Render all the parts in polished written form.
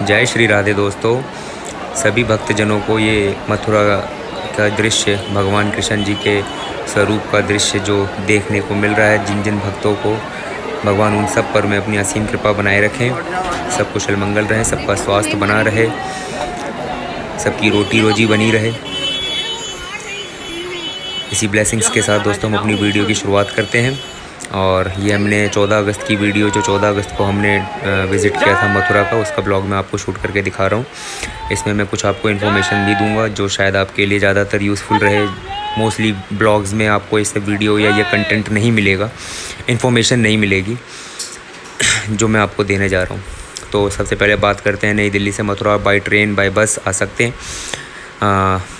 जय श्री राधे दोस्तों। सभी भक्तजनों को ये मथुरा का दृश्य, भगवान कृष्ण जी के स्वरूप का दृश्य जो देखने को मिल रहा है, जिन जिन भक्तों को भगवान उन सब पर मैं अपनी असीम कृपा बनाए रखें, सब कुशल मंगल रहे, सबका स्वास्थ्य बना रहे, सबकी रोटी रोजी बनी रहे। इसी ब्लेसिंग्स के साथ दोस्तों हम अपनी वीडियो की शुरुआत करते हैं। और ये हमने 14 अगस्त की वीडियो, जो 14 अगस्त को हमने विज़िट किया था मथुरा का, उसका ब्लॉग मैं आपको शूट करके दिखा रहा हूँ। इसमें मैं कुछ आपको इन्फॉर्मेशन भी दूंगा जो शायद आपके लिए ज़्यादातर यूज़फुल रहे। मोस्टली ब्लॉग्स में आपको इससे वीडियो या ये कंटेंट नहीं मिलेगा, इन्फॉर्मेशन नहीं मिलेगी जो मैं आपको देने जा रहा हूँ। तो सबसे पहले बात करते हैं नई दिल्ली से Mathura. By train by bus आ सकते हैं।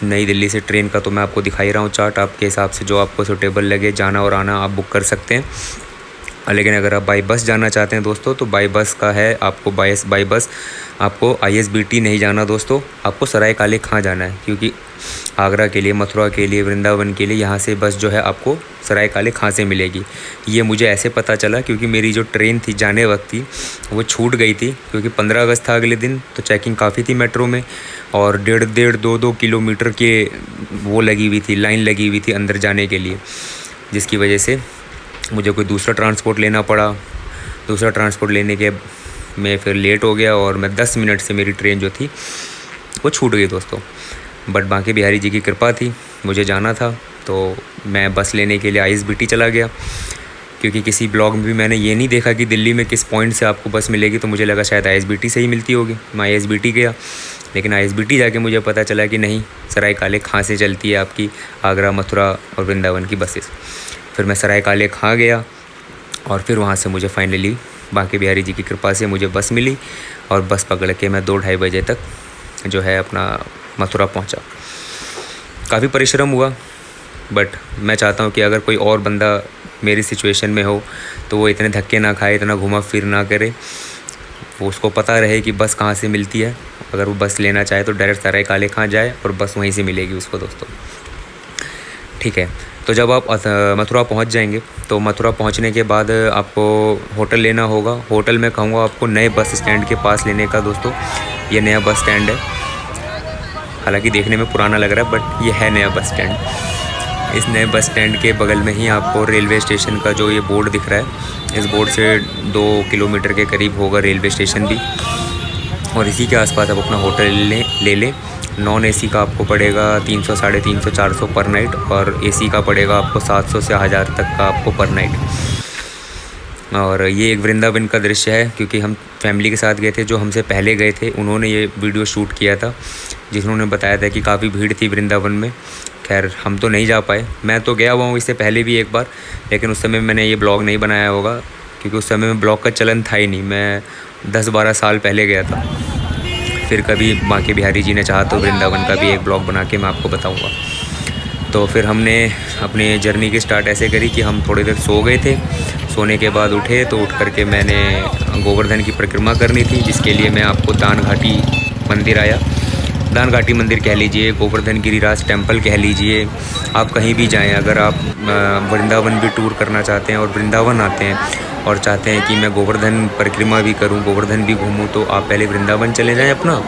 नई दिल्ली से ट्रेन का तो मैं आपको दिखा ही रहा हूँ चार्ट, आपके हिसाब से जो आपको सूटेबल लगे जाना और आना आप बुक कर सकते हैं। लेकिन अगर आप बाई बस जाना चाहते हैं दोस्तों, तो बाई बस का है आपको बाई बस आपको ISBT नहीं जाना दोस्तों, आपको सराय काले खां जाना है। क्योंकि आगरा के लिए, मथुरा के लिए, वृंदावन के लिए यहाँ से बस जो है आपको सराय काले खां से मिलेगी। ये मुझे ऐसे पता चला क्योंकि मेरी जो ट्रेन थी जाने वक्त की वो छूट गई थी, क्योंकि 15 अगस्त था अगले दिन, तो चेकिंग काफ़ी थी मेट्रो में और 1.5-2 किलोमीटर के वो लगी हुई थी, लाइन लगी हुई थी अंदर जाने के लिए, जिसकी वजह से मुझे कोई दूसरा ट्रांसपोर्ट लेना पड़ा। दूसरा ट्रांसपोर्ट लेने के मैं फिर लेट हो गया और मैं 10 मिनट से मेरी ट्रेन जो थी वो छूट गई दोस्तों। बट बांके बिहारी जी की कृपा थी, मुझे जाना था तो मैं बस लेने के लिए ISBT चला गया। क्योंकि किसी ब्लॉग में भी मैंने ये नहीं देखा कि दिल्ली में किस पॉइंट से आपको बस मिलेगी, तो मुझे लगा शायद ISBT से ही मिलती होगी। मैं ISBT गया, लेकिन ISBT जाके मुझे पता चला कि नहीं, सराय काले खां से चलती है आपकी आगरा, मथुरा और वृंदावन की बसेस। फिर मैं सराय काले खां गया और फिर वहाँ से मुझे फाइनली बांके बिहारी जी की कृपा से मुझे बस मिली और बस पकड़ के मैं 2-2:30 बजे तक जो है अपना मथुरा पहुँचा। काफ़ी परिश्रम हुआ, बट मैं चाहता हूँ कि अगर कोई और बंदा मेरी सिचुएशन में हो तो वो इतने धक्के ना खाए, इतना घुमा फिर ना करे, वो उसको पता रहे कि बस कहाँ से मिलती है। अगर वो बस लेना चाहे तो डायरेक्ट सराय काले खां जाए और बस वहीं से मिलेगी उसको दोस्तों। ठीक है, तो जब आप मथुरा पहुंच जाएंगे तो मथुरा पहुंचने के बाद आपको होटल लेना होगा। होटल मैं कहूँगा आपको नए बस स्टैंड के पास लेने का दोस्तों। ये नया बस स्टैंड है, हालांकि देखने में पुराना लग रहा है बट ये है नया बस स्टैंड। इस नए बस स्टैंड के बगल में ही आपको रेलवे स्टेशन का जो ये बोर्ड दिख रहा है, इस बोर्ड से 2 किलोमीटर के करीब होगा रेलवे स्टेशन भी। और इसी के आसपास आप अपना होटल ले लें। नॉन AC का आपको पड़ेगा 300, 350, 400 पर नाइट, और AC का पड़ेगा आपको 700 से 1000 तक का आपको पर नाइट। और ये एक वृंदावन का दृश्य है, क्योंकि हम फैमिली के साथ गए थे। जो हमसे पहले गए थे उन्होंने ये वीडियो शूट किया था, जिन्होंने बताया था कि काफ़ी भीड़ थी वृंदावन में। खैर हम तो नहीं जा पाए, मैं तो गया हुआ हूँ इससे पहले भी एक बार, लेकिन उस समय मैंने ये ब्लॉग नहीं बनाया होगा क्योंकि उस समय में ब्लॉग का चलन था ही नहीं। मैं 10-12 साल पहले गया था। फिर कभी बांके बिहारी जी ने चाहा तो वृंदावन का भी एक ब्लॉग बना के मैं आपको बताऊंगा। तो फिर हमने अपनी जर्नी की स्टार्ट ऐसे करी कि हम थोड़ी देर सो गए थे। सोने के बाद उठे तो उठ करके मैंने गोवर्धन की परिक्रमा करनी थी, जिसके लिए मैं आपको दान घाटी मंदिर आया। दान घाटी मंदिर कह लीजिए, गोवर्धन गिरिराज टेम्पल कह लीजिए, आप कहीं भी जाएं। अगर आप वृंदावन भी टूर करना चाहते हैं और वृंदावन आते हैं और चाहते हैं कि मैं गोवर्धन परिक्रमा भी करूं, गोवर्धन भी घूमूं, तो आप पहले वृंदावन चले जाएं। अपना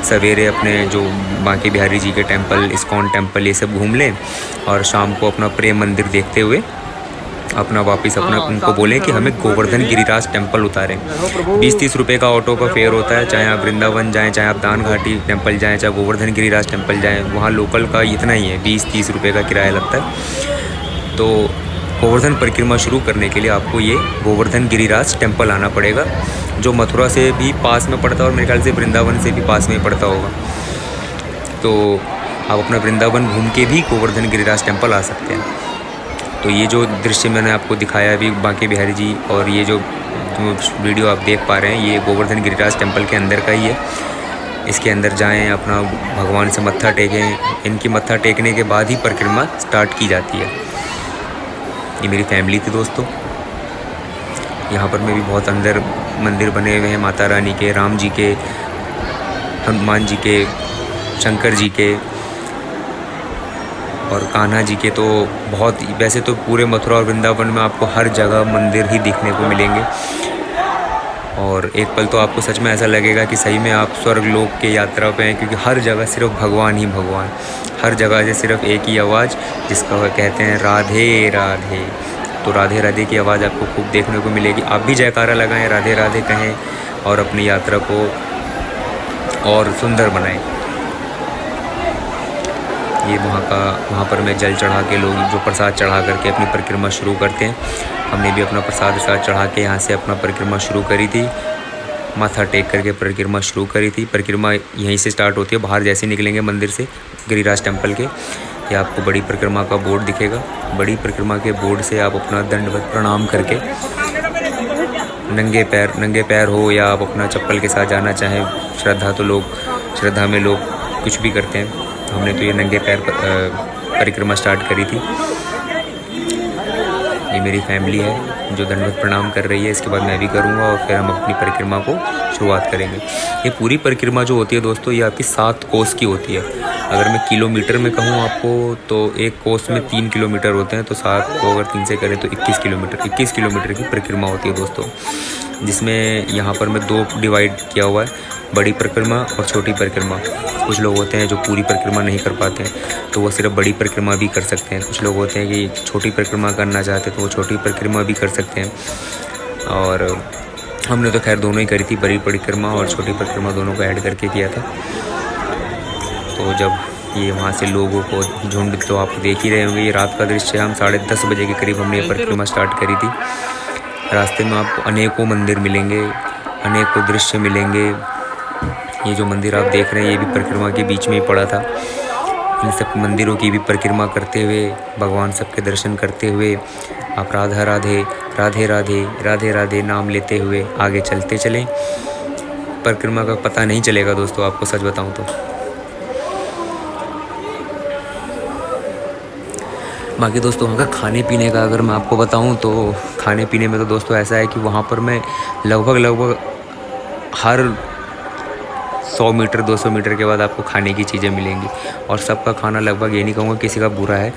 सवेरे अपने जो बांके बिहारी जी के टेम्पल, इस्कॉन टेम्पल, ये सब घूम लें और शाम को अपना प्रेम मंदिर देखते हुए अपना वापस अपना उनको बोलें कि हमें गोवर्धन गिरिराज टेम्पल उतारें। 20-30 रुपये का ऑटो का फेयर होता है, चाहे आप वृंदावन जाएँ, चाहे आप दान घाटी टेम्पल जाएँ, चाहे गोवर्धन गिरिराज टेम्पल जाएँ, वहाँ लोकल का इतना ही है, 20-30 रुपये का किराया लगता है। तो गोवर्धन परिक्रमा शुरू करने के लिए आपको ये गोवर्धन गिरिराज टेम्पल आना पड़ेगा, जो मथुरा से भी पास में पड़ता है और मेरे ख्याल से वृंदावन से भी पास में पड़ता होगा। तो आप अपना वृंदावन घूम के भी गोवर्धन गिरिराज टेम्पल आ सकते हैं। तो ये जो दृश्य मैंने आपको दिखाया अभी बांके बिहारी जी, और ये जो वीडियो आप देख पा रहे हैं, ये गोवर्धन गिरिराज टेम्पल के अंदर का ही है। इसके अंदर जाएं, अपना भगवान से मत्था टेकें। इनकी मत्था टेकने के बाद ही परिक्रमा स्टार्ट की जाती है। ये मेरी फैमिली थी दोस्तों। यहाँ पर में भी बहुत अंदर मंदिर बने हुए हैं, माता रानी के, राम जी के, हनुमान जी के, शंकर जी के और कान्हा जी के। तो बहुत, वैसे तो पूरे मथुरा और वृंदावन में आपको हर जगह मंदिर ही देखने को मिलेंगे। और एक पल तो आपको सच में ऐसा लगेगा कि सही में आप स्वर्ग लोक के यात्रा पे हैं, क्योंकि हर जगह सिर्फ भगवान ही भगवान, हर जगह से सिर्फ एक ही आवाज़ जिसका वह कहते हैं राधे राधे। तो राधे राधे की आवाज़ आपको खूब देखने को मिलेगी। आप भी जयकारा लगाएं, राधे राधे कहें और अपनी यात्रा को और सुंदर बनाएं। ये वहाँ पर मैं जल चढ़ा के लोग जो प्रसाद चढ़ा करके अपनी परिक्रमा शुरू करते हैं। हमने भी अपना प्रसाद चढ़ा के यहाँ से अपना परिक्रमा शुरू करी थी, माथा टेक करके परिक्रमा शुरू करी थी। परिक्रमा यहीं से स्टार्ट होती है, बाहर जैसे निकलेंगे मंदिर से गिरिराज टेम्पल के, ये आपको बड़ी परिक्रमा का बोर्ड दिखेगा। बड़ी परिक्रमा के बोर्ड से आप अपना दंडवत प्रणाम करके नंगे पैर हो या आप अपना चप्पल के साथ जाना चाहें, श्रद्धा में लोग कुछ भी करते हैं। हमने तो ये नंगे पैर परिक्रमा स्टार्ट करी थी। ये मेरी फैमिली है जो दंडवत प्रणाम कर रही है, इसके बाद मैं भी करूँगा और फिर हम अपनी परिक्रमा को शुरुआत करेंगे। ये पूरी परिक्रमा जो होती है दोस्तों, ये आपकी 7 कोस की होती है। अगर मैं किलोमीटर में कहूँ आपको तो एक कोस में 3 किलोमीटर होते हैं, तो 7 को अगर 3 से करें तो 21 किलोमीटर की परिक्रमा होती है दोस्तों, जिसमें यहाँ पर मैं 2 डिवाइड किया हुआ है, बड़ी परिक्रमा और छोटी परिक्रमा। कुछ लोग होते हैं जो पूरी परिक्रमा नहीं कर पाते हैं, तो वो सिर्फ बड़ी परिक्रमा भी कर सकते हैं। कुछ लोग होते हैं कि छोटी परिक्रमा करना चाहते हैं, तो वो छोटी परिक्रमा भी कर सकते हैं। और हमने तो खैर दोनों ही करी थी, बड़ी परिक्रमा और छोटी परिक्रमा दोनों को ऐड करके किया था। तो जब ये वहाँ से लोगों को झुंड, तो आप देख ही रहे होंगे, ये रात का दृश्य है। हम 10:30 बजे के करीब हमने ये परिक्रमा स्टार्ट करी थी। रास्ते में आपको अनेकों मंदिर मिलेंगे, अनेकों दृश्य मिलेंगे। ये जो मंदिर आप देख रहे हैं, ये भी परिक्रमा के बीच में ही पड़ा था। इन सब मंदिरों की भी परिक्रमा करते हुए, भगवान सबके दर्शन करते हुए आप राधा राधे राधे राधे राधे राधे नाम लेते हुए आगे चलते चलें। परिक्रमा का पता नहीं चलेगा दोस्तों, आपको सच बताऊं तो। बाकी दोस्तों वहाँ का खाने पीने का अगर मैं आपको बताऊं तो खाने पीने में तो दोस्तों ऐसा है कि वहाँ पर मैं लगभग हर 100 मीटर 200 मीटर के बाद आपको खाने की चीज़ें मिलेंगी। और सबका खाना लगभग, ये नहीं कहूँगा किसी का बुरा है।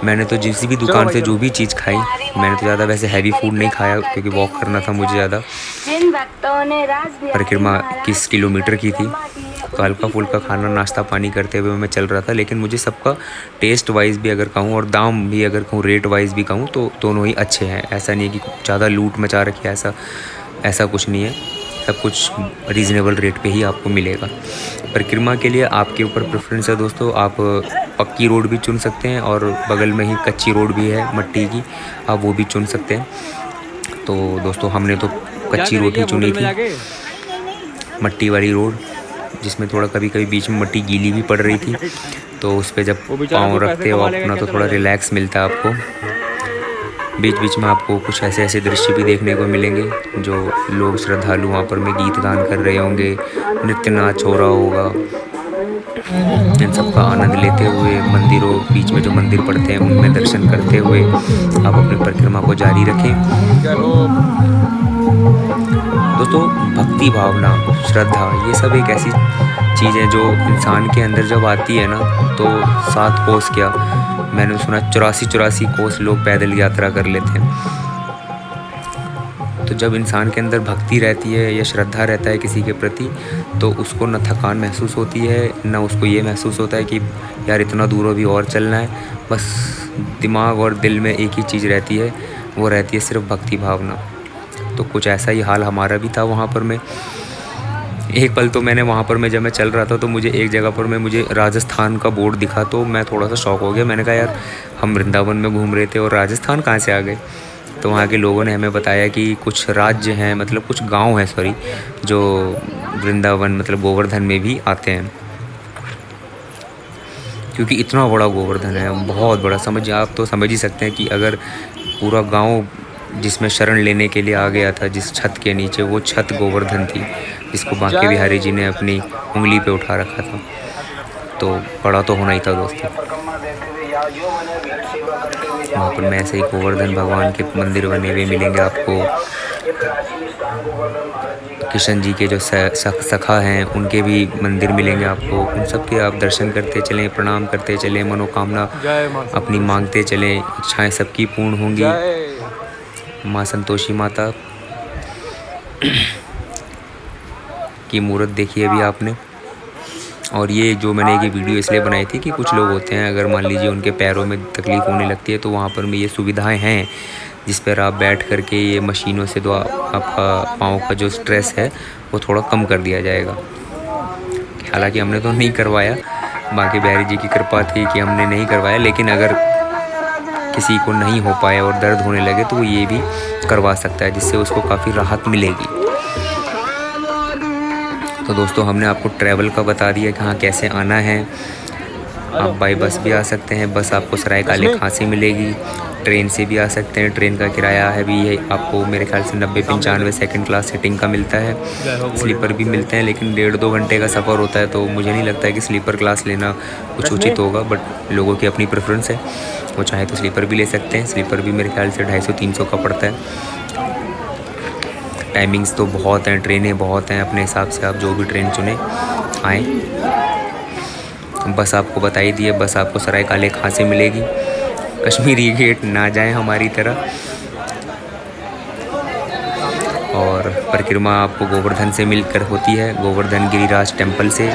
मैंने तो जिस भी दुकान से जो भी चीज़ खाई, मैंने तो ज़्यादा वैसे हैवी फूड नहीं खाया, क्योंकि वॉक करना था मुझे ज़्यादा। परिक्रमा 21 किलोमीटर की थी, तो हल्का फुल्का खाना नाश्ता पानी करते हुए मैं चल रहा था। लेकिन मुझे सबका टेस्ट वाइज भी अगर कहूँ और दाम भी अगर कहूँ, रेट वाइज भी कहूँ, तो दोनों ही अच्छे हैं। ऐसा नहीं है कि ज़्यादा लूट मचा रखी है, ऐसा कुछ नहीं है। सब कुछ रीज़नेबल रेट पे ही आपको मिलेगा। परिक्रमा के लिए आपके ऊपर प्रेफरेंस है दोस्तों, आप पक्की रोड भी चुन सकते हैं और बगल में ही कच्ची रोड भी है मट्टी की, आप वो भी चुन सकते हैं। तो दोस्तों हमने तो कच्ची रोड ही चुनी थी, मट्टी वाली रोड, जिसमें थोड़ा कभी कभी बीच में मट्टी गीली भी पड़ रही थी। तो उस पर जब पाँव रखते हो अपना, तो थोड़ा रिलैक्स मिलता है आपको। बीच बीच में आपको कुछ ऐसे दृश्य भी देखने को मिलेंगे, जो लोग श्रद्धालु वहाँ पर में गीत गान कर रहे होंगे, नृत्य नाच हो रहा होगा। इन सब का आनंद लेते हुए मंदिरों बीच में जो मंदिर पड़ते हैं उनमें दर्शन करते हुए आप अपनी परिक्रमा को जारी रखें। दोस्तों भक्ति भावना, श्रद्धा, ये सब एक ऐसी चीज़ें जो इंसान के अंदर जब आती है ना, तो 7 कोस क्या, मैंने सुना 84 कोस लोग पैदल यात्रा कर लेते हैं। तो जब इंसान के अंदर भक्ति रहती है या श्रद्धा रहता है किसी के प्रति, तो उसको न थकान महसूस होती है, न उसको ये महसूस होता है कि यार इतना दूर भी और चलना है। बस दिमाग और दिल में एक ही चीज़ रहती है, वो रहती है सिर्फ भक्ति भावना। तो कुछ ऐसा ही हाल हमारा भी था वहाँ पर। मैं एक पल तो मैंने वहाँ पर मैं जब मैं चल रहा था, तो मुझे एक जगह पर मुझे राजस्थान का बोर्ड दिखा, तो मैं थोड़ा सा शॉक हो गया। मैंने कहा यार हम वृंदावन में घूम रहे थे और राजस्थान कहाँ से आ गए। तो वहाँ के लोगों ने हमें बताया कि कुछ राज्य हैं, मतलब कुछ गांव हैं सॉरी, जो वृंदावन मतलब गोवर्धन में भी आते हैं, क्योंकि इतना बड़ा गोवर्धन है, बहुत बड़ा। आप तो समझ ही सकते हैं कि अगर पूरा गाँव जिसमें शरण लेने के लिए आ गया था, जिस छत के नीचे, वो छत गोवर्धन थी, जिसको बांके बिहारी जी ने अपनी उंगली पे उठा रखा था। तो बड़ा तो होना ही था दोस्तों। वहाँ पर में ऐसे ही गोवर्धन भगवान के मंदिर बने हुए मिलेंगे आपको। किशन जी के जो सखा हैं, उनके भी मंदिर मिलेंगे आपको। उन सब के आप दर्शन करते चलें, प्रणाम करते चलें, मनोकामना अपनी मांगते चलें, इच्छाएं सबकी पूर्ण होंगी। माँ संतोषी माता की मूर्त देखी अभी आपने। और ये जो मैंने ये वीडियो इसलिए बनाई थी कि कुछ लोग होते हैं, अगर मान लीजिए उनके पैरों में तकलीफ़ होने लगती है तो वहाँ पर भी ये सुविधाएं हैं जिस पर आप बैठ कर के ये मशीनों से तो आपका पाँव का जो स्ट्रेस है वो थोड़ा कम कर दिया जाएगा। हालांकि हमने तो नहीं करवाया, बाकी बिहारी जी की कृपा थी कि हमने नहीं करवाया, लेकिन अगर किसी को नहीं हो पाया और दर्द होने लगे तो वो ये भी करवा सकता है, जिससे उसको काफ़ी राहत मिलेगी। तो दोस्तों हमने आपको ट्रैवल का बता दिया कि हाँ कैसे आना है। आप बाई बस भी आ सकते हैं, बस आपको सराय काले खां से मिलेगी। ट्रेन से भी आ सकते हैं, ट्रेन का किराया है भी ये आपको मेरे ख्याल से 90-95 सेकंड क्लास सीटिंग का मिलता है। स्लीपर भी मिलते हैं, लेकिन 1.5-2 घंटे का सफ़र होता है तो मुझे नहीं लगता है कि स्लीपर क्लास लेना कुछ उचित होगा, बट लोगों की अपनी प्रेफरेंस है, वो चाहे तो स्लीपर भी ले सकते हैं। स्लीपर भी मेरे ख्याल से 250-300 का पड़ता है। टाइमिंग्स तो बहुत हैं, ट्रेनें बहुत हैं, अपने हिसाब से आप जो भी ट्रेन चुने आएँ। बस आपको बताई दी है, बस आपको सराय काले खां से मिलेगी। कश्मीरी गेट ना जाएं हमारी तरह। और परिक्रमा आपको गोवर्धन से मिलकर होती है, गोवर्धन गिरिराज टेम्पल से।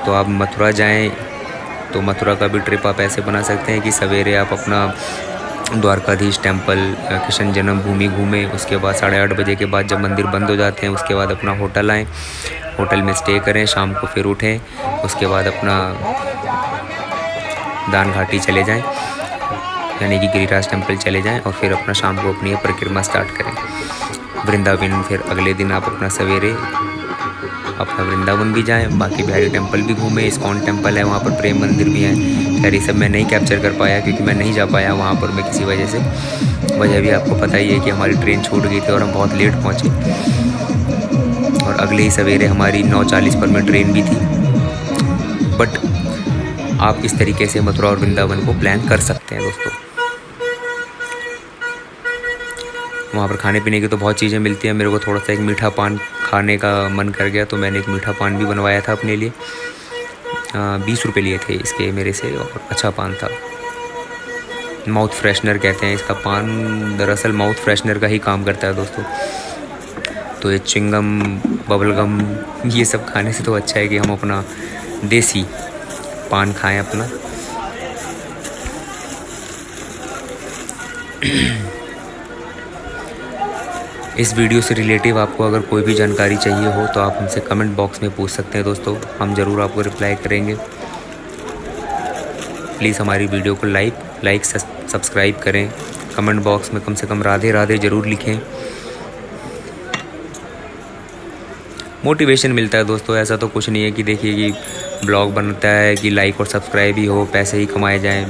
तो आप मथुरा जाएं तो मथुरा का भी ट्रिप आप ऐसे बना सकते हैं कि सवेरे आप अपना द्वारकाधीश टेम्पल, कृष्ण जन्मभूमि घूमें, उसके बाद 8:30 बजे के बाद जब मंदिर बंद हो जाते हैं उसके बाद अपना होटल आएँ, होटल में स्टे करें, शाम को फिर उठें, उसके बाद अपना दान घाटी चले जाएं, यानी कि गिरिराज टेम्पल चले जाएं, और फिर अपना शाम को अपनी परिक्रमा स्टार्ट करें। वृंदावन फिर अगले दिन आप अपना सवेरे अपना वृंदावन भी जाएं, बाकी बिहारी टेम्पल भी घूमें, इस्कॉन टेम्पल है वहाँ पर, प्रेम मंदिर भी है। खैर ये सब मैं नहीं कैप्चर कर पाया क्योंकि मैं नहीं जा पाया वहाँ पर मैं किसी वजह से। वजह भी आपको पता ही है कि हमारी ट्रेन छूट गई थी और हम बहुत लेट पहुँचे, और अगले ही सवेरे हमारी 9:40 पर में ट्रेन भी थी। बट आप इस तरीके से मथुरा और वृंदावन को प्लान कर सकते हैं दोस्तों। वहाँ पर खाने पीने की तो बहुत चीज़ें मिलती हैं। मेरे को थोड़ा सा एक मीठा पान खाने का मन कर गया तो मैंने एक मीठा पान भी बनवाया था अपने लिए। 20 रुपये लिए थे इसके मेरे से, और अच्छा पान था। माउथ फ्रेशनर कहते हैं इसका पान, दरअसल माउथ फ्रेशनर का ही काम करता है दोस्तों। तो ये चिंगम, बबलगम, ये सब खाने से तो अच्छा है कि हम अपना देसी पान खाएं अपना। इस वीडियो से रिलेटिव आपको अगर कोई भी जानकारी चाहिए हो तो आप हमसे कमेंट बॉक्स में पूछ सकते हैं दोस्तों, हम ज़रूर आपको रिप्लाई करेंगे। प्लीज़ हमारी वीडियो को लाइक सब्सक्राइब करें, कमेंट बॉक्स में कम से कम राधे राधे ज़रूर लिखें। मोटिवेशन मिलता है दोस्तों, ऐसा तो कुछ नहीं है कि देखिए कि ब्लॉग बनता है कि लाइक और सब्सक्राइब ही हो, पैसे ही कमाए जाएं।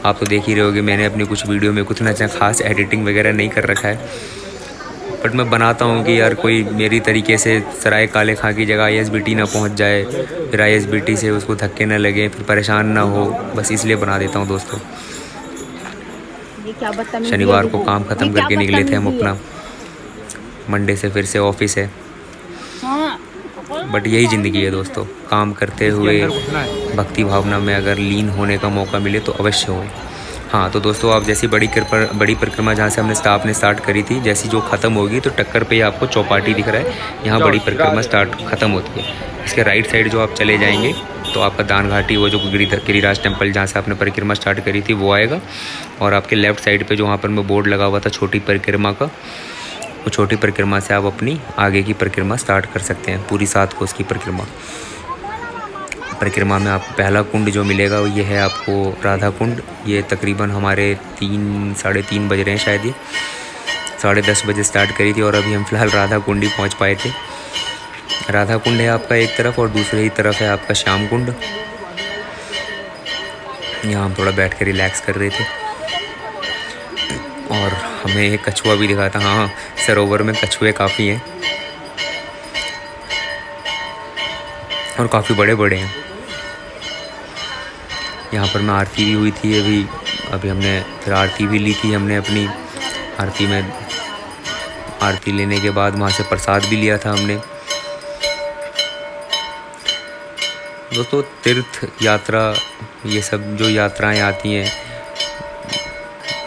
आप तो देख ही रहे होगे मैंने अपनी कुछ वीडियो में कुछ ना खास एडिटिंग वगैरह नहीं कर रखा है, बट मैं बनाता हूँ कि यार कोई मेरी तरीके से सराय काले खां की जगह ISBT ना पहुँच जाए, फिर ISBT से उसको धक्के ना लगे, फिर परेशान ना हो, बस इसलिए बना देता हूँ दोस्तों। शनिवार को काम ख़त्म करके निकले थे हम अपना, मंडे से फिर से ऑफिस है। बट यही ज़िंदगी है दोस्तों, काम करते हुए भक्ति भावना में अगर लीन होने का मौका मिले तो अवश्य हो। हाँ तो दोस्तों आप जैसी बड़ी परिक्रमा जहाँ से हमने स्टार्ट करी थी, जैसी जो ख़त्म होगी तो टक्कर पे आपको चौपाटी दिख रहा है, यहाँ बड़ी परिक्रमा ख़त्म होती है। इसके राइट साइड जो आप चले जाएंगे तो आपका दान घाटी, वो जो गिरिराज टेम्पल जहाँ से आपने परिक्रमा स्टार्ट करी थी वो आएगा, और आपके लेफ़्ट साइड पे जो वहाँ पर मैं बोर्ड लगा हुआ था छोटी परिक्रमा का, वो छोटी परिक्रमा से आप अपनी आगे की परिक्रमा स्टार्ट कर सकते हैं, पूरी 7 कोस की परिक्रमा में आपको पहला कुंड जो मिलेगा वो ये है आपको राधा कुंड। ये तकरीबन हमारे 3-3:30 बज रहे हैं, शायद ये 10:30 बजे स्टार्ट करी थी और अभी हम फ़िलहाल राधा कुंड ही पहुँच पाए थे। राधा कुंड है आपका एक तरफ और दूसरी ही तरफ है आपका श्याम कुंड। यहाँ हम थोड़ा बैठ कर रिलैक्स कर रहे थे और हमें एक कछुआ भी दिखा था। हाँ, सरोवर में कछुए काफ़ी हैं और काफ़ी बड़े बड़े हैं। यहाँ पर मैं आरती भी हुई थी अभी हमने फिर आरती भी ली थी हमने अपनी। आरती में आरती लेने के बाद वहाँ से प्रसाद भी लिया था हमने। दोस्तों तीर्थ यात्रा, ये सब जो यात्राएं आती हैं,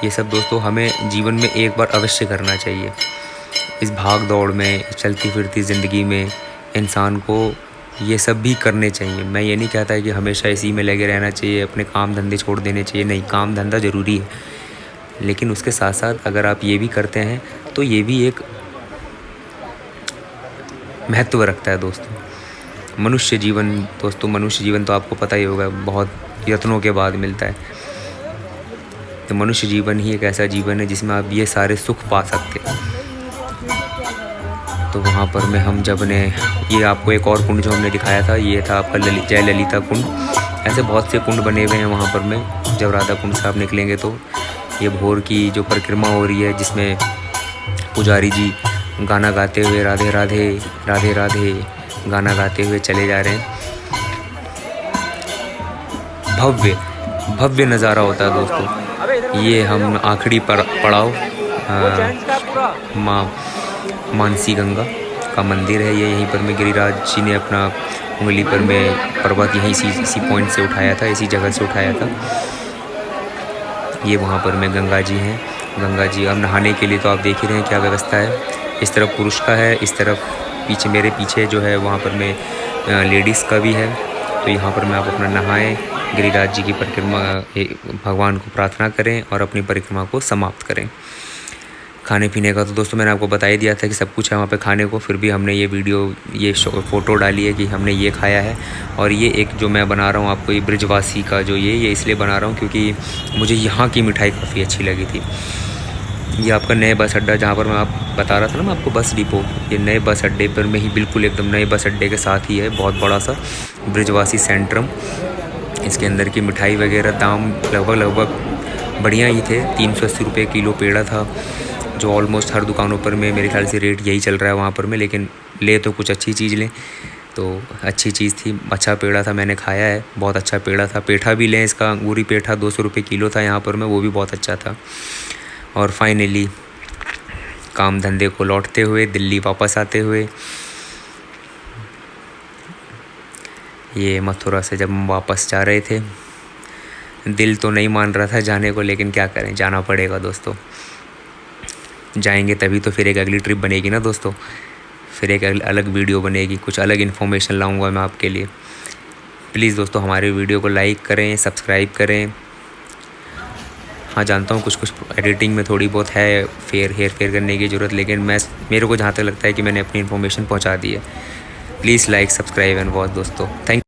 ये सब दोस्तों हमें जीवन में एक बार अवश्य करना चाहिए। इस भाग दौड़ में, चलती फिरती ज़िंदगी में इंसान को ये सब भी करने चाहिए। मैं ये नहीं कहता कि हमेशा इसी में लगे रहना चाहिए, अपने काम धंधे छोड़ देने चाहिए, नहीं, काम धंधा ज़रूरी है, लेकिन उसके साथ साथ अगर आप ये भी करते हैं तो ये भी एक महत्व रखता है दोस्तों। मनुष्य जीवन तो आपको पता ही होगा बहुत यत्नों के बाद मिलता है। तो मनुष्य जीवन ही एक ऐसा जीवन है जिसमें आप ये सारे सुख पा सकते हैं। तो वहाँ पर में हम जब ने ये आपको एक और कुंड जो हमने दिखाया था, ये था आपका जय ललिता कुंड। ऐसे बहुत से कुंड बने हुए हैं वहाँ पर में। जब राधा कुंड से आप निकलेंगे तो ये भोर की जो परिक्रमा हो रही है, जिसमें पुजारी जी गाना गाते हुए राधे राधे राधे राधे गाना गाते हुए चले जा रहे हैं। भव्य नज़ारा होता है दोस्तों। ये हम आखिरी पड़ाव माँ मानसी गंगा का मंदिर है। ये यहीं पर में गिरिराज जी ने अपना उंगली पर में पर्वत यहीं इसी पॉइंट से उठाया था, इसी जगह से उठाया था। ये वहाँ पर में गंगा जी हैं। गंगा जी अब नहाने के लिए तो आप देख ही रहे हैं क्या व्यवस्था है। इस तरफ पुरुष का है, इस तरफ पीछे मेरे पीछे जो है वहाँ पर में लेडीज़ का भी है। तो यहाँ पर मैं आप अपना नहाएं, गिरिराज जी की परिक्रमा, भगवान को प्रार्थना करें और अपनी परिक्रमा को समाप्त करें। खाने पीने का तो दोस्तों मैंने आपको बता ही दिया था कि सब कुछ है वहाँ पे खाने को, फिर भी हमने ये फ़ोटो डाली है कि हमने ये खाया है। और ये एक जो मैं बना रहा हूँ आपको, ये ब्रिजवासी का जो ये इसलिए बना रहा हूँ क्योंकि मुझे यहाँ की मिठाई काफ़ी अच्छी लगी थी। ये आपका नए बस अड्डा, जहाँ पर मैं आप बता रहा था ना मैं आपको, बस डिपो, ये नए बस अड्डे पर में ही बिल्कुल एकदम नए बस अड्डे के साथ ही है, बहुत बड़ा सा ब्रिजवासी सेंट्रम। इसके अंदर की मिठाई वगैरह दाम लगभग बढ़िया ही थे। 380 रुपये किलो पेड़ा था, जो ऑलमोस्ट हर दुकानों पर में मेरे ख्याल से रेट यही चल रहा है वहाँ पर में। लेकिन ले तो कुछ अच्छी चीज़ लें, तो अच्छी चीज़ थी, अच्छा पेड़ा था, मैंने खाया है, बहुत अच्छा पेड़ा था। पेठा भी लें, इसका अंगूरी पेठा 200 रुपये किलो था यहाँ पर में, वो भी बहुत अच्छा था। और फाइनली काम धंधे को लौटते हुए दिल्ली वापस आते हुए, ये मथुरा से जब हम वापस जा रहे थे, दिल तो नहीं मान रहा था जाने को, लेकिन क्या करें, जाना पड़ेगा दोस्तों। जाएंगे तभी तो फिर एक अगली ट्रिप बनेगी ना दोस्तों, फिर एक अलग वीडियो बनेगी, कुछ अलग इन्फॉर्मेशन लाऊंगा मैं आपके लिए। प्लीज़ दोस्तों हमारे वीडियो को लाइक करें, सब्सक्राइब करें। हाँ जानता हूँ कुछ एडिटिंग में थोड़ी बहुत है हेर फेर करने की ज़रूरत, लेकिन मेरे को जहाँ तक लगता है कि मैंने अपनी इन्फॉर्मेशन पहुँचा दी है। Please like, subscribe and watch दोस्तों। थैंक